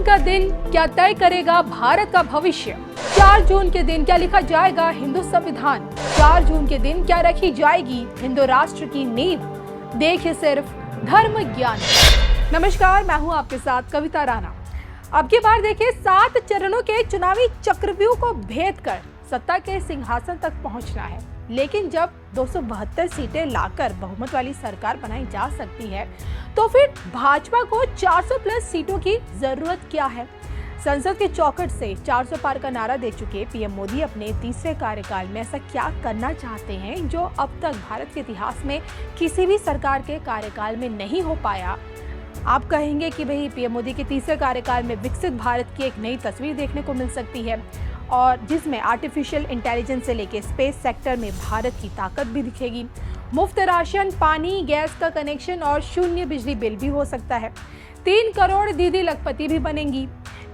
जून का दिन क्या तय करेगा भारत का भविष्य? 4 जून के दिन क्या लिखा जाएगा हिंदू संविधान? 4 जून के दिन क्या रखी जाएगी हिंदू राष्ट्र की नींव? देखिए सिर्फ धर्म ज्ञान। नमस्कार, मैं हूं आपके साथ कविता राणा। अब की बार देखिए 7 चरणों के चुनावी चक्रव्यूह को भेद कर सत्ता के सिंहासन तक पहुंचना है। लेकिन जब 272 सीटें लाकर बहुमत वाली सरकार बनाई जा सकती है, तो फिर भाजपा को 400 प्लस सीटों की जरूरत क्या है? संसद के चौखट से 400 पार का नारा दे चुके पीएम मोदी अपने तीसरे कार्यकाल में ऐसा क्या करना चाहते हैं जो अब तक भारत के इतिहास में किसी भी सरकार के कार्यकाल में नहीं हो पाया? आप कहेंगे कि भाई पीएम मोदी के तीसरे कार्यकाल में विकसित भारत की एक नई तस्वीर देखने को मिल सकती है, और जिसमें आर्टिफिशियल इंटेलिजेंस से लेके स्पेस सेक्टर में भारत की ताकत भी दिखेगी। मुफ्त राशन, पानी, गैस का कनेक्शन और शून्य बिजली बिल भी हो सकता है। 3 करोड़ दीदी लखपति भी बनेंगी।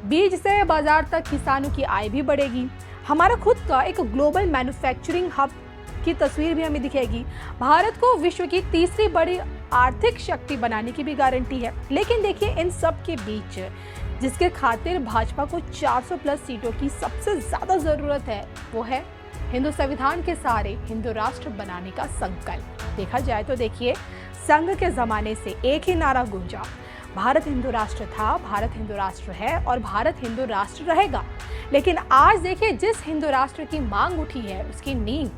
बीज से बाजार तक किसानों की आय भी बढ़ेगी। हमारा खुद का एक ग्लोबल मैन्युफैक्चरिंग हब की तस्वीर भी हमें दिखेगी। भारत को विश्व की तीसरी बड़ी आर्थिक शक्ति बनाने की भी गारंटी है। लेकिन देखिए, इन सब के बीच जिसके खातिर भाजपा को 400 प्लस सीटों की सबसे ज्यादा जरूरत है, वो है हिंदू संविधान के सहारे हिंदू राष्ट्र बनाने का संकल्प। देखा जाए तो देखिए, संघ के जमाने से एक ही नारा गूंजा, भारत हिंदू राष्ट्र था, भारत हिंदू राष्ट्र है और भारत हिंदू राष्ट्र रहेगा। लेकिन आज देखिए, जिस हिंदू राष्ट्र की मांग उठी है, उसकी नींव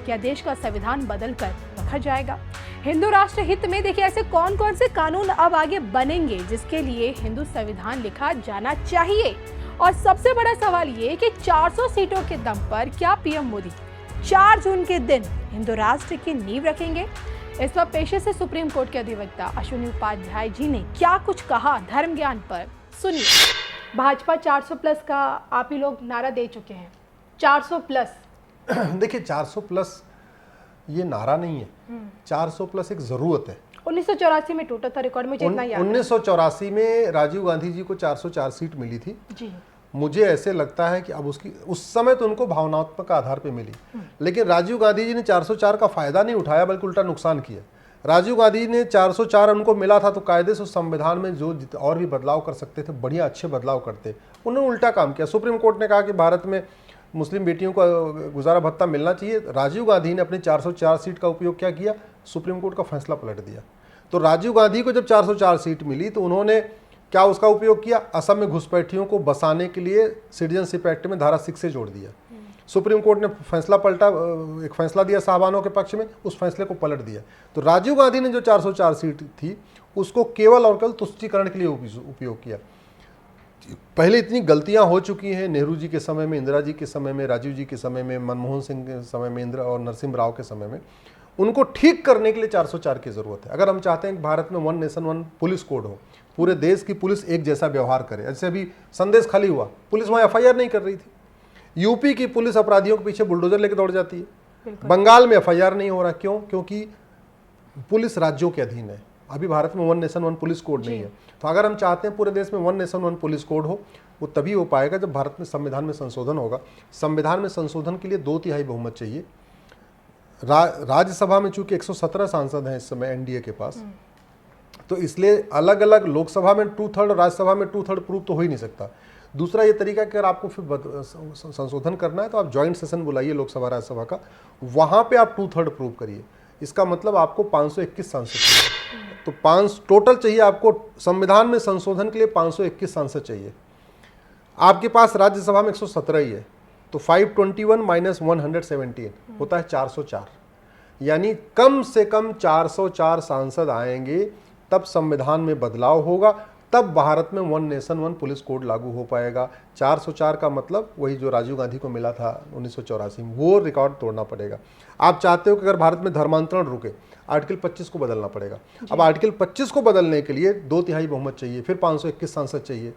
क्या देश का संविधान बदल कर रखा जाएगा? हिंदू राष्ट्र हित में देखिए ऐसे कौन कौन से कानून अब आगे बनेंगे जिसके लिए हिंदू संविधान लिखा जाना चाहिए? और सबसे बड़ा सवाल ये कि 400 सीटों के दम पर क्या पीएम मोदी 4 जून के दिन हिंदू राष्ट्र की नींव रखेंगे? इस पर पेशे से सुप्रीम कोर्ट के अधिवक्ता अश्विनी उपाध्याय जी ने क्या कुछ कहा धर्म ज्ञान पर, सुनिए। भाजपा 400 प्लस का आप ही लोग नारा दे चुके हैं। 400 प्लस देखिए, 400 प्लस ये नारा नहीं है, 400 प्लस एक जरूरत है। 1984 में टूटा था रिकॉर्ड, मुझे इतना याद है। 1984 में राजीव गांधी जी को 404 सीट मिली थी जी। मुझे ऐसे लगता है कि अब उसकी उस समय तो उनको भावनात्मक आधार पे मिली, लेकिन राजीव गांधी जी ने 404 का फायदा नहीं उठाया बल्कि उल्टा नुकसान किया। राजीव गांधी ने 404 उनको मिला था तो कायदे से उस संविधान में जो और भी बदलाव कर सकते थे, बढ़िया अच्छे बदलाव करते, उन्होंने उल्टा काम किया। सुप्रीम कोर्ट ने कहा कि भारत में मुस्लिम बेटियों को गुजारा भत्ता मिलना चाहिए। राजीव गांधी ने अपनी 404 सीट का उपयोग क्या किया? सुप्रीम कोर्ट का फैसला पलट दिया। तो राजीव गांधी को जब 404 सीट मिली तो उन्होंने क्या उसका उपयोग किया? असम में घुसपैठियों को बसाने के लिए सिटीजनशिप एक्ट में धारा 6 से जोड़ दिया। सुप्रीम कोर्ट ने फैसला पलटा, एक फैसला दिया साहबानों के पक्ष में, उस फैसले को पलट दिया। तो राजीव गांधी ने जो 404 सीट थी उसको केवल और केवल तुष्टीकरण के लिए उपयोग किया। पहले इतनी गलतियां हो चुकी हैं, नेहरू जी के समय में, इंदिरा जी के समय में, राजीव जी के समय में, मनमोहन सिंह के समय में, इंदिरा और नरसिम्हा राव के समय में, उनको ठीक करने के लिए 404 की जरूरत है। अगर हम चाहते हैं कि भारत में 1 नेशन 1 पुलिस कोड हो, पूरे देश की पुलिस एक जैसा व्यवहार करे। जैसे अभी संदेश खाली हुआ, पुलिस वहां एफआईआर नहीं कर रही थी। यूपी की पुलिस अपराधियों के पीछे बुलडोजर लेकर दौड़ जाती है। बंगाल में एफआईआर नहीं हो रहा, क्यों? क्योंकि पुलिस राज्यों के अधीन है। अभी भारत में 1 नेशन 1 पुलिस कोड नहीं है। तो अगर हम चाहते हैं पूरे देश में 1 नेशन 1 पुलिस कोड हो, वो तभी हो पाएगा जब भारत में संविधान में संशोधन होगा। संविधान में संशोधन के लिए 2/3 बहुमत चाहिए। राज्यसभा में चूंकि 117 सांसद हैं इस समय एनडीए के पास, तो इसलिए अलग अलग लोकसभा में 2/3 और राज्यसभा में 2/3 प्रूव तो हो ही नहीं सकता। दूसरा ये तरीका कि अगर आपको फिर संशोधन करना है तो आप ज्वाइंट सेशन बुलाइए लोकसभा राज्यसभा का, वहां पे आप 2/3 प्रूव करिए। इसका मतलब आपको 521 सांसद चाहिए। तो 5 टोटल चाहिए आपको। संविधान में संशोधन के लिए 521 सांसद चाहिए। आपके पास राज्यसभा में 117 ही है, तो 521 माइनस 117 होता है 404। यानी कम से कम 404 सांसद आएंगे, तब संविधान में बदलाव होगा, तब भारत में 1 नेशन 1 पुलिस कोड लागू हो पाएगा। 404 का मतलब वही जो राजीव गांधी को मिला था 1984 में, वो रिकॉर्ड तोड़ना पड़ेगा। आप चाहते हो कि अगर भारत में धर्मांतरण रुके, आर्टिकल 25 को बदलना पड़ेगा। अब आर्टिकल 25 को बदलने के लिए 2/3 बहुमत चाहिए, फिर 521 सांसद चाहिए।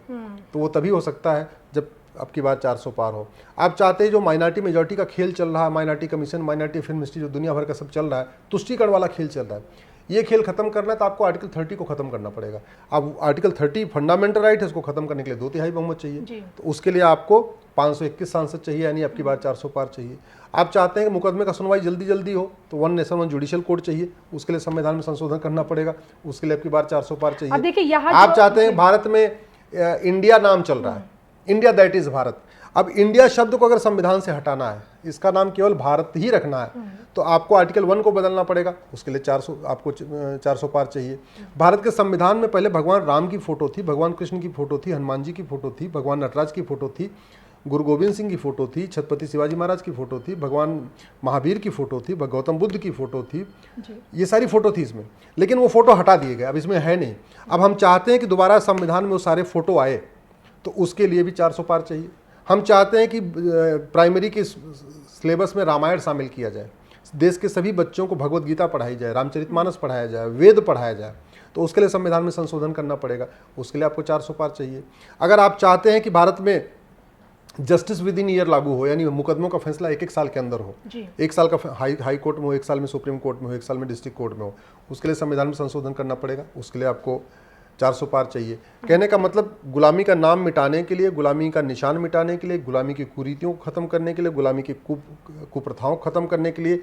तो वो तभी हो सकता है जब अब की बार 400 पार हो। आप चाहते हैं जो माइनॉरिटी मेजॉरिटी का खेल चल रहा है, minority commission, minority film industry, जो दुनिया भर का सब चल रहा है, तुष्टीकरण वाला खेल चल रहा है, ये खेल खत्म करना है तो आपको आर्टिकल 30 को खत्म करना पड़ेगा। अब आर्टिकल 30 फंडामेंटल राइट है, इसको खत्म करने के लिए 2/3 बहुमत चाहिए। तो उसके लिए आपको 521 सांसद चाहिए, यानी अब की बार 400 पार चाहिए। आप चाहते हैं कि मुकदमे का सुनवाई जल्दी जल्दी हो, तो 1 नेशन 1 जुडिशियल कोड चाहिए, उसके लिए संविधान में संशोधन करना पड़ेगा, उसके लिए अब की बार 400 पार चाहिए। अब देखिए, आप चाहते हैं भारत में इंडिया नाम चल रहा है, इंडिया दैट इज भारत। अब इंडिया शब्द को अगर संविधान से हटाना है, इसका नाम केवल भारत ही रखना है, तो आपको आर्टिकल 1 को बदलना पड़ेगा। उसके लिए 400 पार चाहिए। भारत के संविधान में पहले भगवान राम की फोटो थी, भगवान कृष्ण की फोटो थी, हनुमान जी की फोटो थी, भगवान नटराज की फोटो थी, गुरु गोविंद सिंह की फोटो थी, छत्रपति शिवाजी महाराज की फोटो थी, भगवान महावीर की फोटो थी, गौतम बुद्ध की फोटो थी, ये सारी फोटो थी इसमें। लेकिन वो फोटो हटा दिए गए, अब इसमें है नहीं। अब हम चाहते हैं कि दोबारा संविधान में वो सारे फोटो आए, तो उसके लिए भी 400 पार चाहिए। हम चाहते हैं कि प्राइमरी के सिलेबस में रामायण शामिल किया जाए, देश के सभी बच्चों को भगवत गीता पढ़ाई जाए, रामचरितमानस पढ़ाया जाए, वेद पढ़ाया जाए, तो उसके लिए संविधान में संशोधन करना पड़ेगा। उसके लिए आपको 400 पार चाहिए। अगर आप चाहते हैं कि भारत में जस्टिस विद इन ईयर लागू हो, यानी मुकदमों का फैसला 1-1 साल के अंदर हो, 1 साल का हाई कोर्ट में हो, 1 साल में सुप्रीम कोर्ट में हो, 1 साल में डिस्ट्रिक्ट कोर्ट में हो, उसके लिए संविधान में संशोधन करना पड़ेगा। उसके लिए आपको 400 पार चाहिए। कहने का मतलब गुलामी का नाम मिटाने के लिए, गुलामी का निशान मिटाने के लिए, गुलामी की कुरीतियों को खत्म करने के लिए, गुलामी की कुप्रथाओं को खत्म करने के लिए,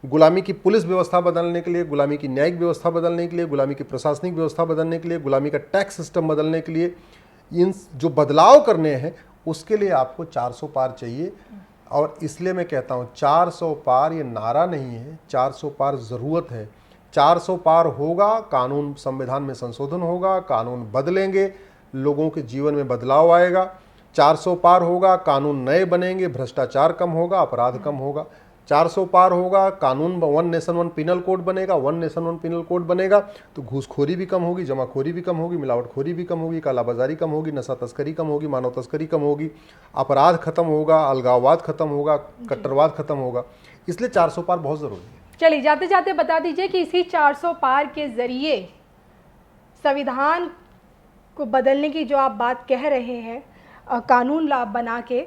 गुलामी की पुलिस व्यवस्था बदलने के लिए, गुलामी की न्यायिक व्यवस्था बदलने के लिए, गुलामी की प्रशासनिक व्यवस्था बदलने के लिए, गुलामी का टैक्स सिस्टम बदलने के लिए, इन जो बदलाव करने हैं उसके लिए आपको 400 पार चाहिए। और इसलिए मैं कहता हूँ 400 पार ये नारा नहीं है, 400 पार ज़रूरत है। 400 पार होगा, कानून संविधान में संशोधन होगा, कानून बदलेंगे, लोगों के जीवन में बदलाव आएगा। 400 पार होगा, कानून नए बनेंगे, भ्रष्टाचार कम होगा, अपराध कम होगा। 400 पार होगा, कानून 1 नेशन 1 पिनल कोड बनेगा, 1 नेशन 1 पिनल कोड बनेगा, तो घूसखोरी भी कम होगी, जमाखोरी भी कम होगी, मिलावटखोरी भी कम होगी, कालाबाजारी कम होगी, नशा तस्करी कम होगी, मानव तस्करी कम होगी, अपराध खत्म होगा, अलगाववाद खत्म होगा, कट्टरवाद खत्म होगा। इसलिए 400 पार बहुत ज़रूरी है। चलिए जाते जाते बता दीजिए कि इसी 400 पार के जरिए संविधान को बदलने की जो आप बात कह रहे हैं, कानून लाभ बना के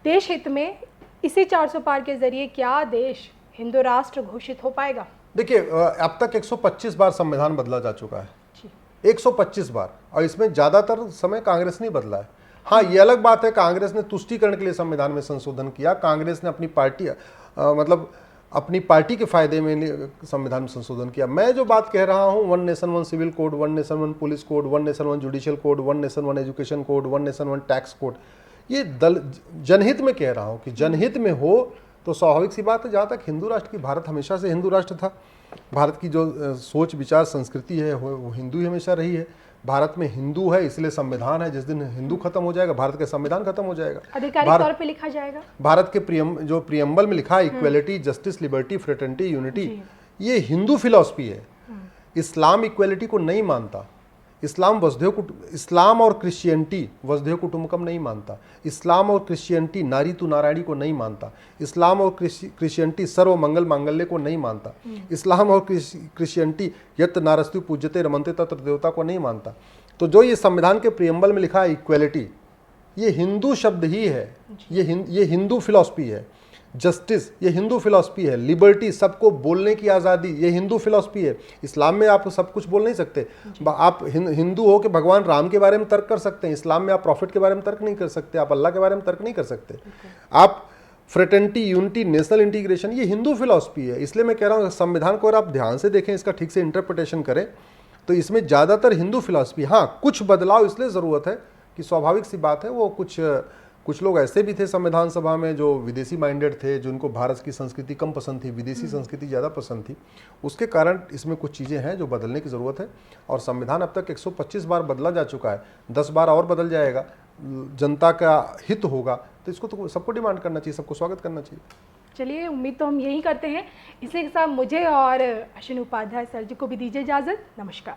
देश हित में, इसी 400 पार के जरिए क्या देश हिंदू राष्ट्र घोषित हो पाएगा? देखिए, अब तक 125 बार संविधान बदला जा चुका है, 125 बार, और इसमें ज़्यादातर समय कांग्रेस नहीं बदला है। हाँ, ये अलग बात है, कांग्रेस ने तुष्टीकरण के लिए संविधान में संशोधन किया, कांग्रेस ने अपनी पार्टी मतलब अपनी पार्टी के फायदे में संविधान में संशोधन किया। मैं जो बात कह रहा हूँ, 1 nation 1 civil code, 1 nation 1 police code, 1 nation 1 judicial code, 1 nation 1 education code, 1 nation 1 tax code, ये जनहित में कह रहा हूँ कि जनहित में हो तो स्वाभाविक सी बात है। जहाँ तक हिंदू राष्ट्र की, भारत हमेशा से हिंदू राष्ट्र था, भारत की जो सोच विचार संस्कृति है वो हिंदू ही हमेशा रही है। भारत में हिंदू है, इसलिए संविधान है। जिस दिन हिंदू खत्म हो जाएगा, भारत का संविधान खत्म हो जाएगा, आधिकारिक तौर पे लिखा जाएगा। भारत के जो प्रियम्बल में लिखा है, equality, justice, liberty, fraternity, unity, ये हिंदू फिलॉसफी है। इस्लाम इक्वेलिटी को नहीं मानता, इस्लाम और क्रिश्चियनिटी वसुधैव कुटुंबकम नहीं मानता, इस्लाम और क्रिश्चियनिटी नारी तु नारायणी को नहीं मानता, इस्लाम और क्रिश्चियनिटी सर्व मंगल मांगल्य को नहीं मानता, इस्लाम और क्रिश्चियनिटी यत् नारस्तु पूज्यते रमन्ते तत्र देवता को नहीं मानता। तो जो ये संविधान के प्रियम्बल में लिखा है इक्वेलिटी, ये हिंदू शब्द ही है, ये हिंदू फिलॉसफी है। जस्टिस, ये हिंदू फिलॉसफी है। लिबर्टी, सबको बोलने की आज़ादी, ये हिंदू फिलॉसफी है। इस्लाम में आप सब कुछ बोल नहीं सकते। आप हिंदू हो के भगवान राम के बारे में तर्क कर सकते हैं, इस्लाम में आप प्रॉफिट के बारे में तर्क नहीं कर सकते, आप अल्लाह के बारे में तर्क नहीं कर सकते। आप फ्रेटर्निटी, यूनिटी, नेशनल इंटीग्रेशन, ये हिंदू फिलॉसफी है। इसलिए मैं कह रहा हूँ संविधान को अगर आप ध्यान से देखें, इसका ठीक से इंटरप्रिटेशन करें, तो इसमें ज़्यादातर हिंदू फिलॉसफी। हाँ, कुछ बदलाव इसलिए ज़रूरत है कि स्वाभाविक सी बात है, वो कुछ लोग ऐसे भी थे संविधान सभा में जो विदेशी माइंडेड थे, जिनको भारत की संस्कृति कम पसंद थी, विदेशी संस्कृति ज़्यादा पसंद थी। उसके कारण इसमें कुछ चीज़ें हैं जो बदलने की ज़रूरत है। और संविधान अब तक 125 बार बदला जा चुका है, 10 बार और बदल जाएगा। जनता का हित होगा तो इसको तो सबको डिमांड करना चाहिए, सबको स्वागत करना चाहिए। चलिए, उम्मीद तो हम यही करते हैं। इसी के साथ मुझे और अश्विनी उपाध्याय सर जी को भी दीजिए इजाज़त। नमस्कार।